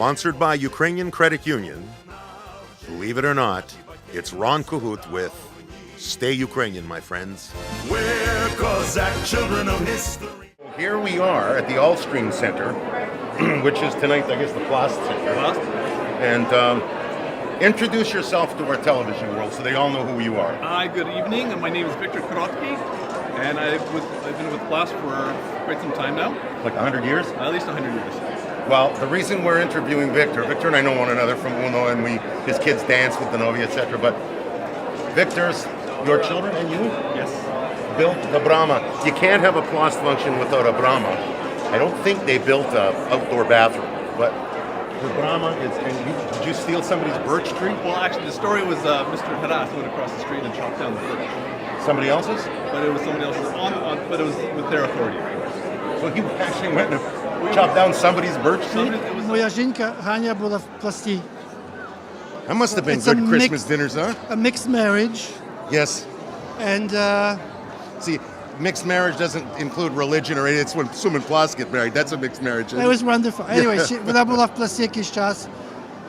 Sponsored by Ukrainian Credit Union. Believe it or not, it's Ron Kahut with Stay Ukrainian, my friends. We're Cossack children of history. Here we are at the Allstream Center, which is tonight, I guess, the Plast Center. And introduce yourself to our television world so they all know who you are. Hi, good evening. My name is Victor Korotky, and I've been with Plast for quite some time now. Like 100 years? At least 100 years. Well, the reason we're interviewing Victor and I know one another from Uno, and his kids dance with the Novia, etc. But Victor's your children and you? Yes. Built the Brahma. You can't have a Plast function without a Brahma. I don't think they built an outdoor bathroom, but the Brahma is. Did you steal somebody's birch tree? Well, actually, the story was Mr. Haras went across the street and chopped down the birch. Somebody else's? But it was somebody else's, but it was with their authority. So he actually went and chopped down somebody's birch tree? Моя жінка Ганя була в Пласті. That must have been It's a good Christmas mixed- dinners, huh? A mixed marriage, Yes. and See, mixed marriage doesn't include religion or anything. It's when Sum and Plas get married. That's a mixed marriage. it was wonderful. Anyway, вона була в Пласті якийсь час,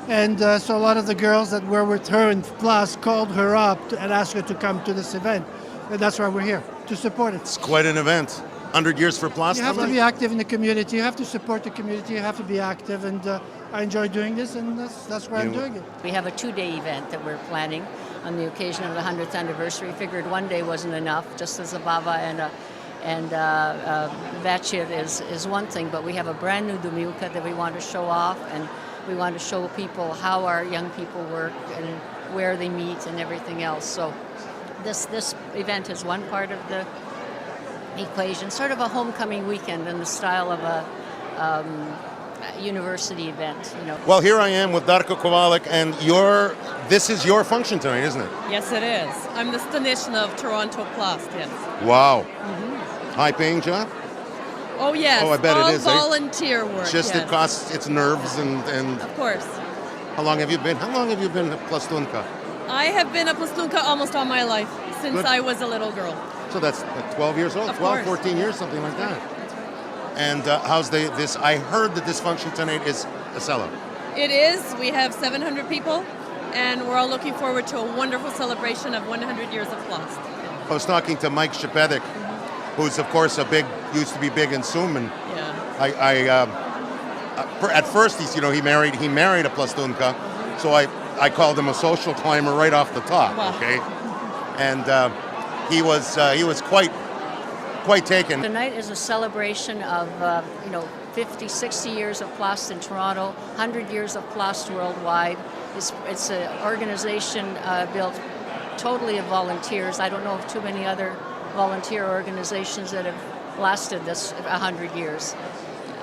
and so a lot of the girls that were with her in Plas called her up and asked her to come to this event, and that's why we're here, to support it. It's quite an event. 100 years for Plas. You have to be active in the community, you have to support the community, you have to be active, and I enjoy doing this, and that's why I'm doing it. We have a 2-day event that we're planning on the occasion of the 100th anniversary. Figured one day wasn't enough, just as a baba and vachir is one thing, but we have a brand new Dumilka that we want to show off, and we want to show people how our young people work and where they meet and everything else. So this event is one part of the equation, sort of a homecoming weekend in the style of a university event, you know. Well, here I am with Darko Kowalik, and this is your function tonight, isn't it? Yes, it is. I'm the stanician of Toronto Plast, yes. Wow. High-paying job? Oh, yes. Oh, I bet all it is, eh? volunteer work, Just yes. it costs its nerves and Of course. How long have you been a Plastunka? I have been a Plastunka almost all my life, since Good. I was a little girl. So that's like 12 years old, Of 12, course. 14 years, something like that. And how's this? I heard that this function tonight is a sellout. It is. We have 700 people, and we're all looking forward to a wonderful celebration of 100 years of Plast. I was talking to Mike Shepedic, who's of course used to be big in Sum, and Yeah. at first he married a Plastunka, so I called him a social climber right off the top. Wow. Okay, and he was quite taken. Tonight is a celebration of 50, 60 years of Plast in Toronto, 100 years of Plast worldwide. It's an organization built totally of volunteers. I don't know of too many other volunteer organizations that have lasted this 100 years.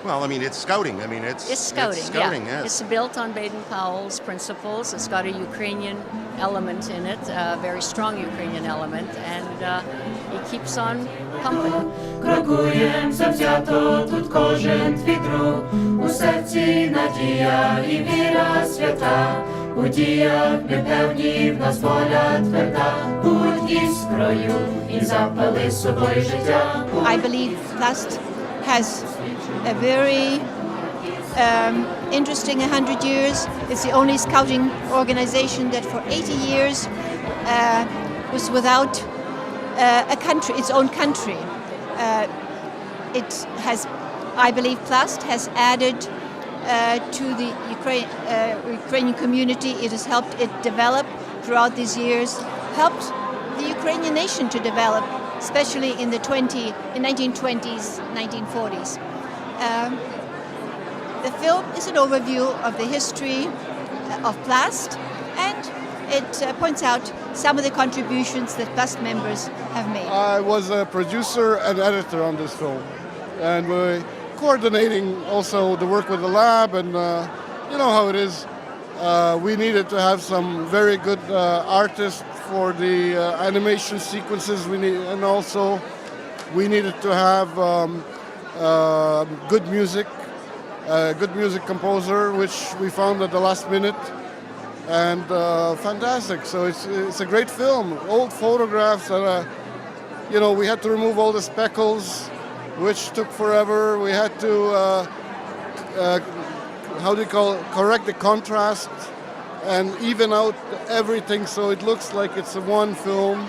Well, I mean, it's scouting. I mean, it's scouting, yes. It's built on Baden-Powell's principles. It's got a Ukrainian element in it, a very strong Ukrainian element, and it keeps on pumping. Крокуєм завзято тут кожен твій друг, у серці надія і віра свята, у діях непевні в нас воля тверда, будь іскрою і запали собою життя. I believe Plast has a very interesting 100 years. It's the only scouting organization that for 80 years was without a country, its own country. It has, I believe, Plast has added to the Ukrainian community. It has helped it develop throughout these years, helped the Ukrainian nation to develop, especially in the 1920s, 1940s. The film is an overview of the history of Plast, and it points out some of the contributions that Plast members have made. I was a producer and editor on this film, and we're coordinating also the work with the lab, and you know how it is. We needed to have some very good artists for the animation sequences, and also we needed to have good music, good music composer, which we found at the last minute, and fantastic. So it's a great film. Old photographs, and we had to remove all the speckles, which took forever. We had to how do you call it, correct the contrast and even out everything so it looks like it's a one film.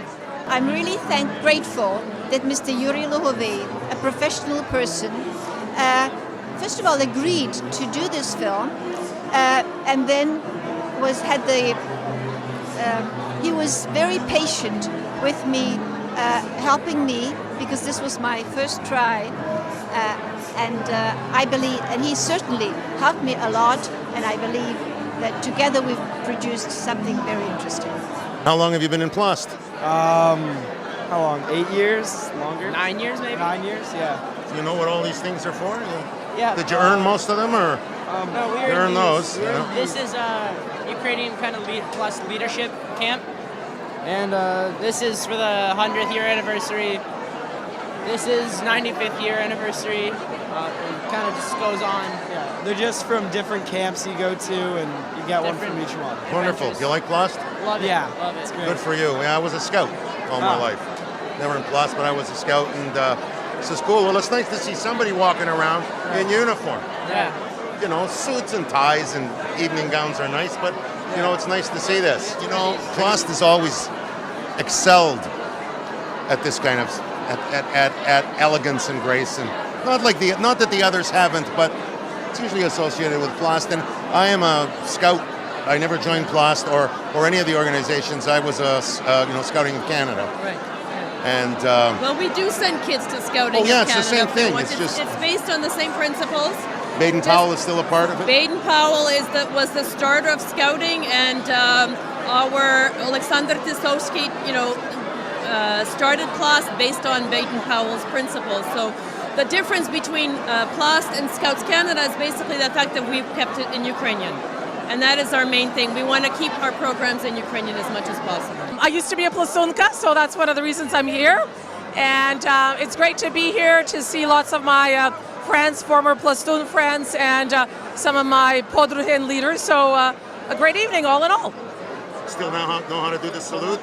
I'm really grateful that Mr. Jurij Klufas, a professional person, first of all agreed to do this film, and then he was very patient with me, helping me, because this was my first try, and I believe, and he certainly helped me a lot, and I believe that together we've produced something very interesting. How long have you been in Plast? How long? 8 years? Longer? 9 years, maybe. 9 years, yeah. Do you know what all these things are for? Yeah. Did you earn most of them, or No, we you earn those? Yeah. This is Ukrainian kind of plus leadership camp, and this is for the 100th year anniversary. This is 95th year anniversary. It kind of just goes on. Yeah. They're just from different camps you go to, and you get one from each one. Wonderful. Do you like Plast? Love it. Yeah. Love it. It's great. Good for you. Yeah, I was a scout all my life. Never in Plast, but I was a scout, and this is cool. Well, it's nice to see somebody walking around in uniform. Yeah. You know, suits and ties and evening gowns are nice, but you know, it's nice to see this. You know, Plast has always excelled at this kind of at elegance and grace, and not that the others haven't, but it's usually associated with Plast. And I am a scout. I never joined Plast or any of the organizations. I was scouting in Canada. Right. And Well, we do send kids to scouting in it's Canada. the same if they thing. want. It's It's based on the same principles. Baden-Powell is still a part of it. Baden-Powell was the starter of scouting, and our Alexander Tisovsky, started Plast based on Baden-Powell's principles. So the difference between Plast and Scouts Canada is basically the fact that we've kept it in Ukrainian. And that is our main thing. We want to keep our programs in Ukrainian as much as possible. I used to be a plastunka, so that's one of the reasons I'm here. And it's great to be here to see lots of my friends, former plastun friends, and some of my podruhy and leaders. So a great evening, all in all. Still know how to do the salute?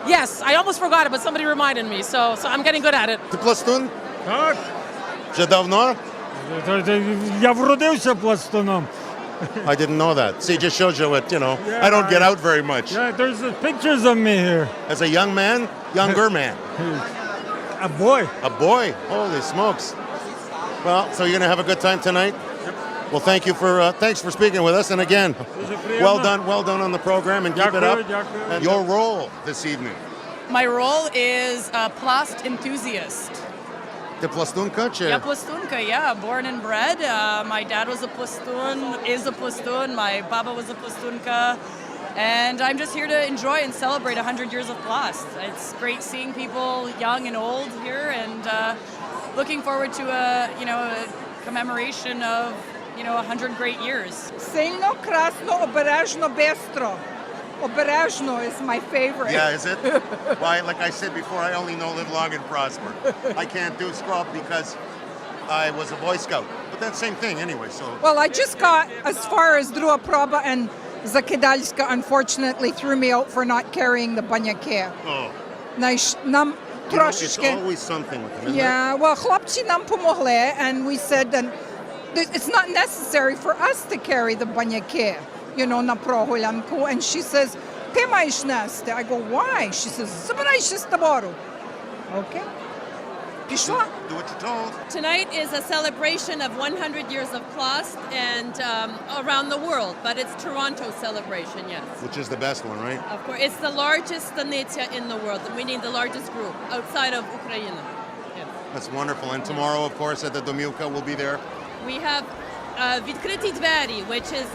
Yes, I almost forgot it, but somebody reminded me, so I'm getting good at it. Ти пластун? Так, Вже давно? я вродився пластуном. I didn't know that. See, just shows you what, I don't get out very much. Yeah, there's pictures of me here. As a young man, younger man. A boy. A boy? Holy smokes. Well, so you're going to have a good time tonight? Well, thanks for speaking with us. And again, well done on the program, and keep it up. And your role this evening? My role is a plast enthusiast. Ти пластунка? Я plastунka, yeah, born and bred. My dad was a plastun, is a plastun. My baba was a plastunka. And I'm just here to enjoy and celebrate 100 years of Plast. It's great seeing people young and old here, and looking forward to a commemoration of 100 great years. Сильно, красно, обережно, бистро. Обережно is my favorite. Yeah, is it? Why, like I said before, I only know live long and prosper. I can't do scrub because I was a Boy Scout. But that's the same thing anyway, so... Well, I just got as far as druga proba, and Zakidalska unfortunately threw me out for not carrying the banyaке. Oh. Нам It's трошечки... always something with them, isn't Yeah, well, хлопці нам помогли, and we said that it's not necessary for us to carry the banyaке, на прогулянку. And she says, ти маєш нести. I go, why? She says, забирайся з табору. Okay. Пішла. Do what you're told. Tonight is a celebration of 100 years of Plast and around the world, but it's Toronto celebration, yes. Which is the best one, right? Of course, it's the largest stanitsa in the world, meaning the largest group outside of Ukraine. Yes. That's wonderful. And tomorrow, of course, at the Domilka, we'll be there. We have Відкриті двері, which is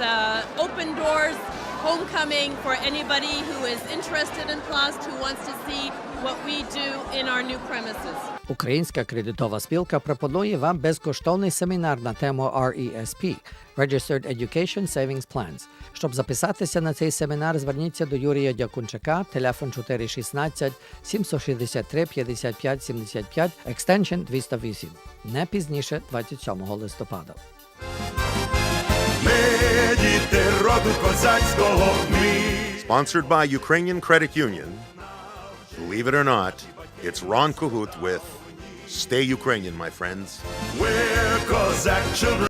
open doors, homecoming for anybody who is interested in Plast, who wants to see what we do in our new premises. Українська кредитова спілка пропонує вам безкоштовний семінар на тему RESP – Registered Education Savings Plans. Щоб записатися на цей семінар, зверніться до Юрія Дякунчака, телефон 416 763 55 75, екстеншн 208, не пізніше 27 листопада. Ми діти роду козацького, Sponsored by Ukrainian Credit Union. Believe it or not, it's Ron Cahut with Stay Ukrainian, my friends. We're Cossack children.